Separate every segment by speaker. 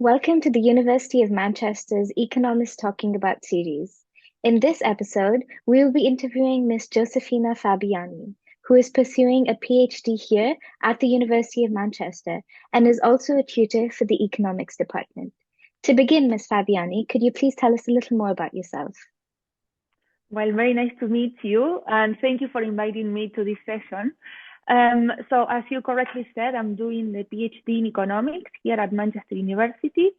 Speaker 1: Welcome to the University of Manchester's Economists Talking About series. In this episode, we will be interviewing Ms. Josefina Fabiani, who is pursuing a PhD here at the University of Manchester and is also a tutor for the Economics department. To begin, Ms. Fabiani, could you please tell us a little more about yourself?
Speaker 2: Well, very nice to meet you, and thank you for inviting me to this session. So, as you correctly said, I'm doing the PhD in economics here at Manchester University,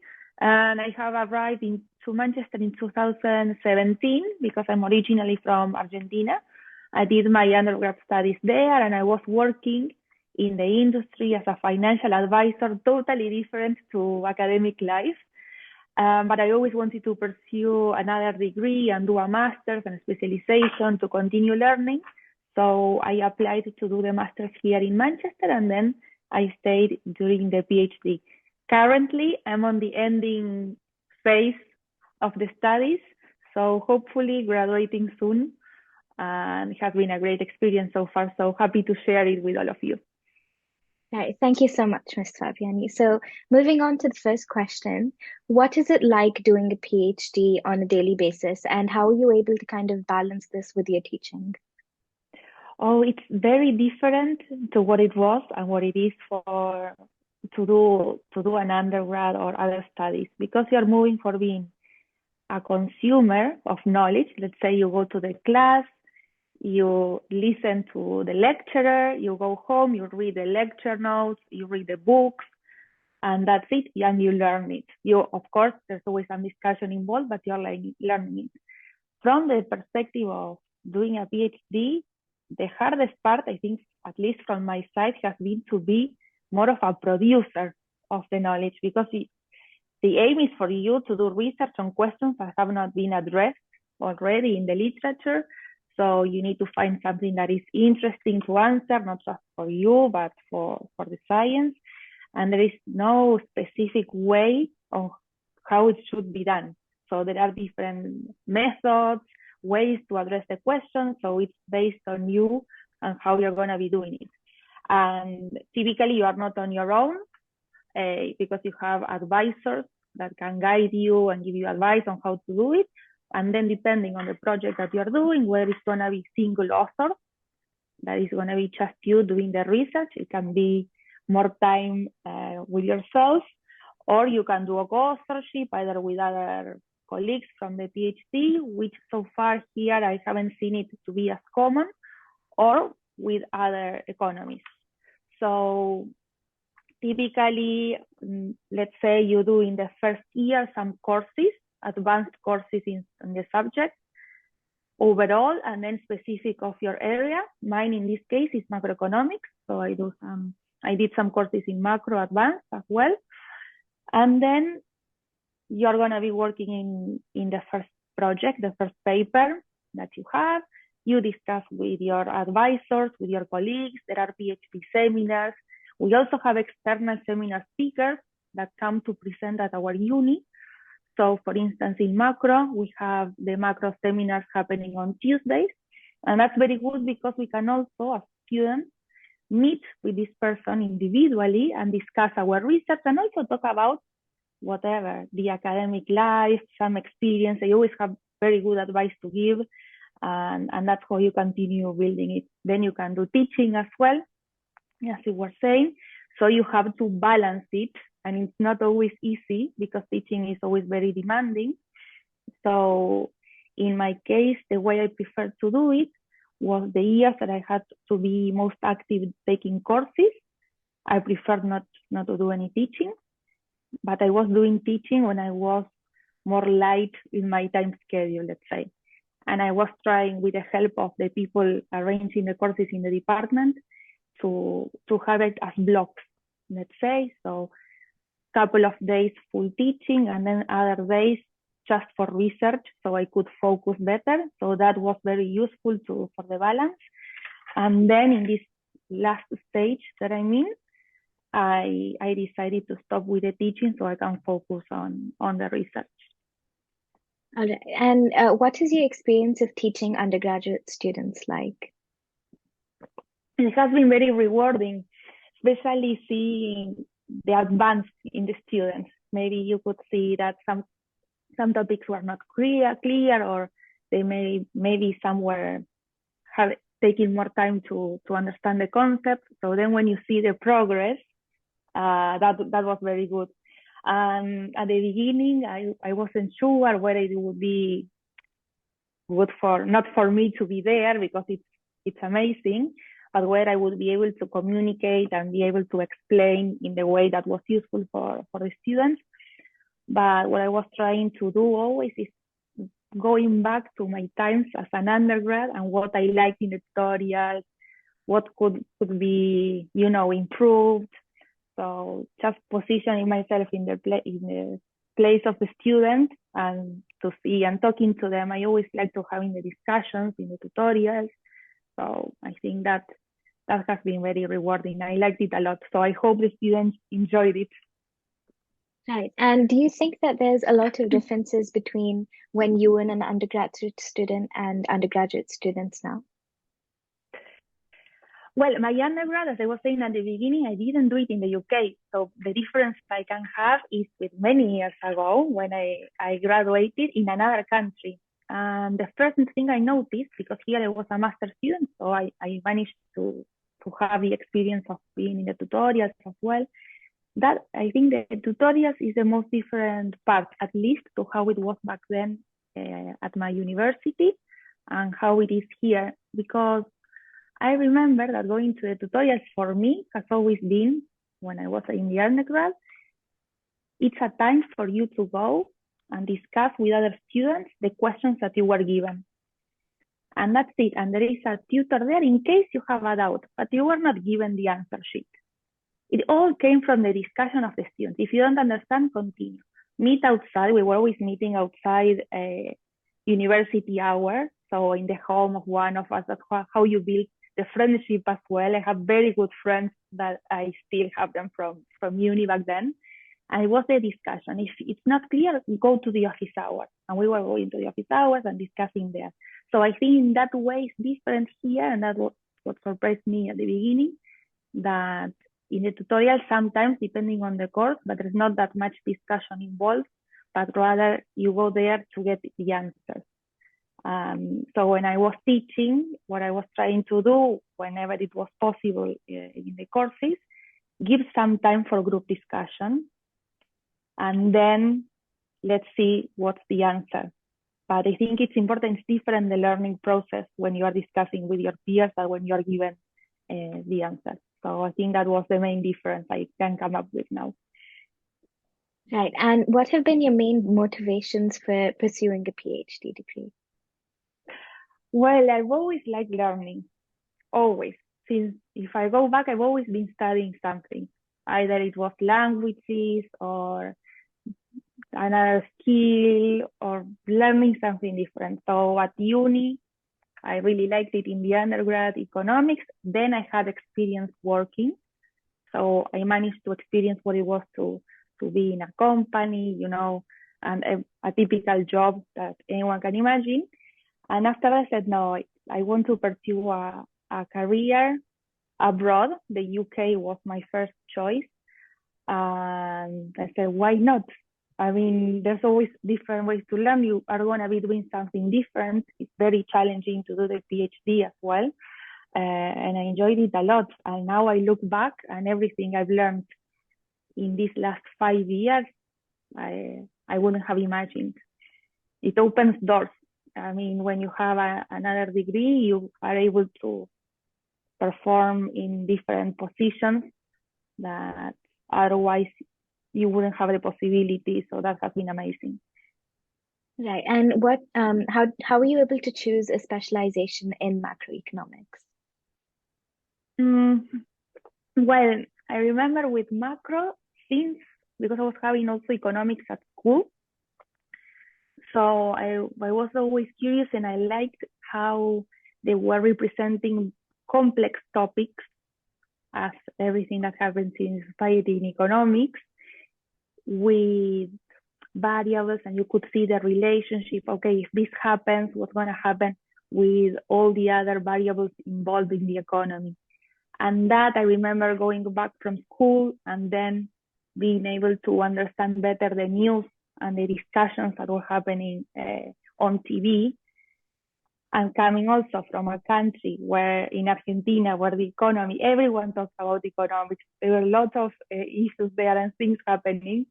Speaker 2: and I have arrived to Manchester in 2017 because I'm originally from Argentina. I did my undergrad studies there, and I was working in the industry as a financial advisor, totally different to academic life. But I always wanted to pursue another degree and do a master's and a specialization to continue learning. So I applied to do the master's here in Manchester, and then I stayed during the PhD. Currently, I'm on the ending phase of the studies, so hopefully graduating soon. And it has been a great experience so far, so happy to share it with all of you.
Speaker 1: Right, thank you so much, Ms. Fabiani. So, moving on to the first question, what is it like doing a PhD on a daily basis, and how are you able to kind of balance this with your teaching?
Speaker 2: Oh, it's very different to what it was and what it is for to do an undergrad or other studies because you're moving for being a consumer of knowledge. Let's say you go to the class, you listen to the lecturer, you go home, you read the lecture notes, you read the books, and that's it, and you learn it. You, of course, there's always some discussion involved, but you're like learning it. From the perspective of doing a PhD, the hardest part, I think, at least from my side, has been to be more of a producer of the knowledge because the aim is for you to do research on questions that have not been addressed already in the literature. So you need to find something that is interesting to answer, not just for you, but for the science. And there is no specific way of how it should be done. So there are different methods, ways to address the question. So it's based on you and how you're going to be doing it. And typically you are not on your own because you have advisors that can guide you and give you advice on how to do it. And then depending on the project that you're doing, whether it's going to be single author, that is going to be just you doing the research. It can be more time with yourself, or you can do a co-authorship either with other colleagues from the PhD, which so far here I haven't seen it to be as common, or with other economists. So typically, let's say you do in the first year some courses, advanced courses in the subject overall, and then specific of your area. Mine in this case is macroeconomics, so I did some courses in macro advanced as well. And then you're going to be working in the first project, the first paper that you have. You discuss with your advisors, with your colleagues. There are PhD seminars. We also have external seminar speakers that come to present at our uni. So for instance, in macro, we have the macro seminars happening on Tuesdays. And that's very good because we can also, as students, meet with this person individually and discuss our research and also talk about whatever, the academic life, some experience. They always have very good advice to give. And that's how you continue building it. Then you can do teaching as well, as you were saying. So you have to balance it. And it's not always easy because teaching is always very demanding. So in my case, the way I prefer to do it was the years that I had to be most active taking courses. I preferred not to do any teaching, but I was doing teaching when I was more light in my time schedule, let's say. And I was trying, with the help of the people arranging the courses in the department, to have it as blocks, let's say. So couple of days full teaching and then other days just for research so I could focus better. So that was very useful for the balance. And then in this last stage that I'm in, I decided to stop with the teaching so I can focus on the research.
Speaker 1: All right. And what is your experience of teaching undergraduate students like?
Speaker 2: It has been very rewarding, especially seeing the advance in the students. maybe you could see that some topics were not clear, or they maybe some were taking more time to understand the concept. So then when you see the progress, that was very good. At the beginning, I wasn't sure whether it would be good not for me to be there because it's amazing, but where I would be able to communicate and be able to explain in the way that was useful for the students. But what I was trying to do always is going back to my times as an undergrad and what I liked in the tutorials, what could be, improved. So just positioning myself in the place of the student and to see and talking to them. I always like to having the discussions in the tutorials. So I think that has been very rewarding. I liked it a lot. So I hope the students enjoyed it.
Speaker 1: Right. And do you think that there's a lot of differences between when you were an undergraduate student and undergraduate students now?
Speaker 2: Well, my undergrad, as I was saying at the beginning, I didn't do it in the UK. So the difference I can have is with many years ago when I graduated in another country. And the first thing I noticed, because here I was a master student, so I managed to have the experience of being in the tutorials as well, that I think the tutorials is the most different part, at least to how it was back then at my university and how it is here. Because I remember that going to the tutorials for me has always been, when I was in the undergrad, it's a time for you to go and discuss with other students the questions that you were given. And that's it. And there is a tutor there in case you have a doubt, but you were not given the answer sheet. It all came from the discussion of the students. If you don't understand, continue. Meet outside. We were always meeting outside a university hour. So in the home of one of us, that's how you build the friendship as well. I have very good friends that I still have them from uni back then. And it was the discussion. If it's not clear, go to the office hours. And we were going to the office hours and discussing there. So I think in that way it's different here. And that was what surprised me at the beginning, that in the tutorial, sometimes depending on the course, but there's not that much discussion involved, but rather you go there to get the answers. So when I was teaching, what I was trying to do whenever it was possible in the courses, give some time for group discussion, and then let's see what's the answer. But I think it's important, it's different, the learning process when you are discussing with your peers than when you are given the answer. So I think that was the main difference I can come up with now.
Speaker 1: Right. And what have been your main motivations for pursuing a PhD degree?
Speaker 2: Well, I've always liked learning, always. Since if I go back, I've always been studying something. Either it was languages or another skill or learning something different. So at uni, I really liked it in the undergrad, economics. Then I had experience working. So I managed to experience what it was to be in a company, and a typical job that anyone can imagine. And after that, I said, no, I want to pursue a career abroad. The UK was my first choice. And I said, why not? I mean, there's always different ways to learn. You are going to be doing something different. It's very challenging to do the PhD as well. And I enjoyed it a lot. And now I look back and everything I've learned in these last 5 years, I wouldn't have imagined. It opens doors. I mean, when you have another degree, you are able to perform in different positions that otherwise you wouldn't have the possibility. So that has been amazing.
Speaker 1: Right. And how were you able to choose a specialization in macroeconomics?
Speaker 2: Well, I remember with macro, because I was having also economics at school. So I was always curious, and I liked how they were representing complex topics as everything that happens in society in economics with variables, and you could see the relationship. Okay, if this happens, what's going to happen with all the other variables involved in the economy? And that I remember going back from school and then being able to understand better the news and the discussions that were happening on TV. And coming also from a country where in Argentina, where the economy, everyone talks about economics, there were lots of issues there and things happening.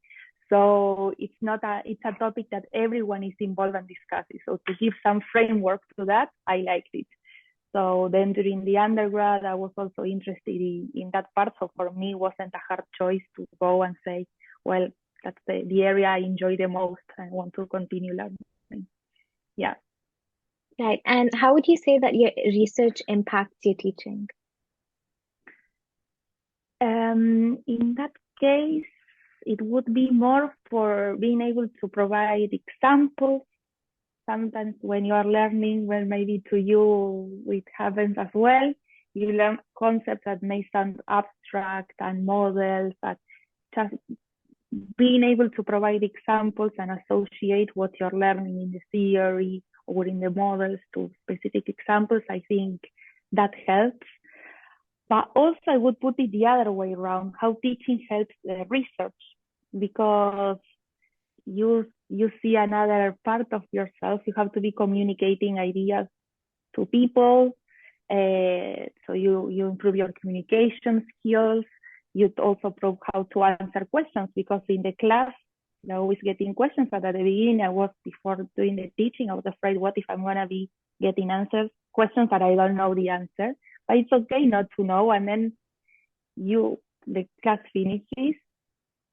Speaker 2: So it's a topic that everyone is involved and discusses. So to give some framework to that, I liked it. So then during the undergrad, I was also interested in that part. So for me, it wasn't a hard choice to go and say, well, that's the area I enjoy the most and want to continue learning. Yeah.
Speaker 1: Right. And how would you say that your research impacts your teaching?
Speaker 2: In that case, it would be more for being able to provide examples. Sometimes when you are learning, well, maybe to you it happens as well. You learn concepts that may sound abstract and models, but just being able to provide examples and associate what you're learning in the theory or in the models to specific examples, I think that helps. But also, I would put it the other way around, how teaching helps the research, because you see another part of yourself. You have to be communicating ideas to people. So you improve your communication skills. You also prove how to answer questions, because in the class, you're always getting questions. But at the beginning, before doing the teaching, I was afraid, what if I'm going to be getting questions that I don't know the answer? But it's okay not to know. And then the class finishes,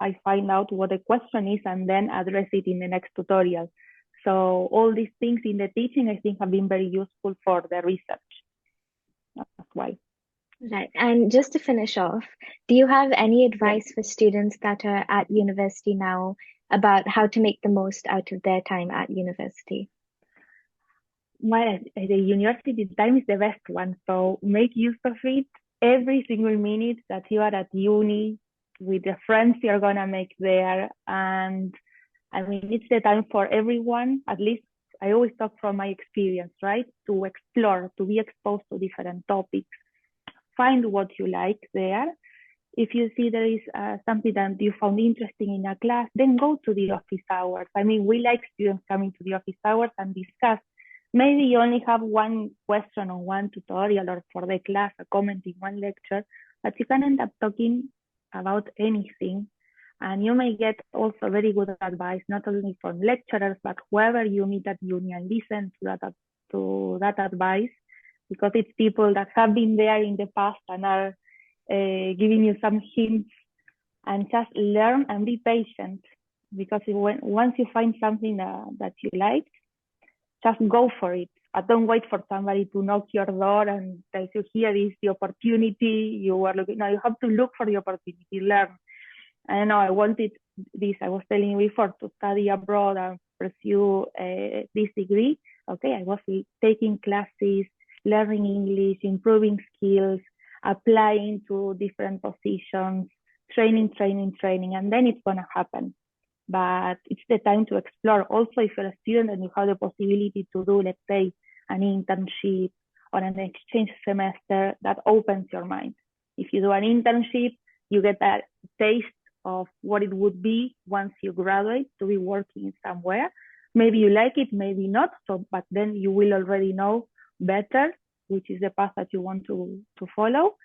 Speaker 2: I find out what the question is and then address it in the next tutorial. So all these things in the teaching, I think, have been very useful for the research. That's why.
Speaker 1: Right. And just to finish off, do you have any
Speaker 2: Yeah.
Speaker 1: advice for students that are at university now about how to make the most out of their time at university?
Speaker 2: Well, the university time is the best one. So make use of it every single minute that you are at uni with the friends you're going to make there. And I mean, it's the time for everyone. At least I always talk from my experience, right? To explore, to be exposed to different topics. Find what you like there. If you see there is something that you found interesting in a class, then go to the office hours. I mean, we like students coming to the office hours and discuss. Maybe you only have one question on one tutorial or for the class, a comment in one lecture, but you can end up talking about anything. And you may get also very good advice, not only from lecturers, but whoever you meet at uni, and listen to that advice, because it's people that have been there in the past and are giving you some hints. And just learn and be patient, because once you find something that you like, just go for it. Don't wait for somebody to knock your door and tell you, here is the opportunity you are looking. No, you have to look for the opportunity, learn. I know I wanted this, I was telling you before, to study abroad and pursue this degree. Okay, I was taking classes, learning English, improving skills, applying to different positions, training, and then it's going to happen. But it's the time to explore. Also, if you're a student and you have the possibility to do, let's say, an internship or an exchange semester, that opens your mind. If you do an internship, you get that taste of what it would be once you graduate to be working somewhere. Maybe you like it, maybe not. But then you will already know better which is the path that you want to follow.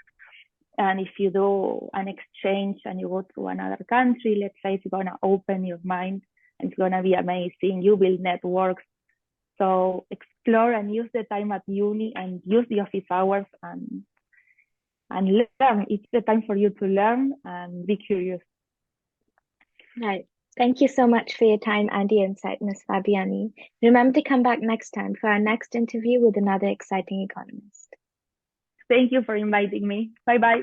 Speaker 2: And if you do an exchange and you go to another country, let's say, it's going to open your mind and it's going to be amazing. You build networks. So explore and use the time at uni and use the office hours and learn. It's the time for you to learn and be curious.
Speaker 1: Right. Thank you so much for your time and the insight, Ms. Fabiani. Remember to come back next time for our next interview with another exciting economist.
Speaker 2: Thank you for inviting me. Bye-bye.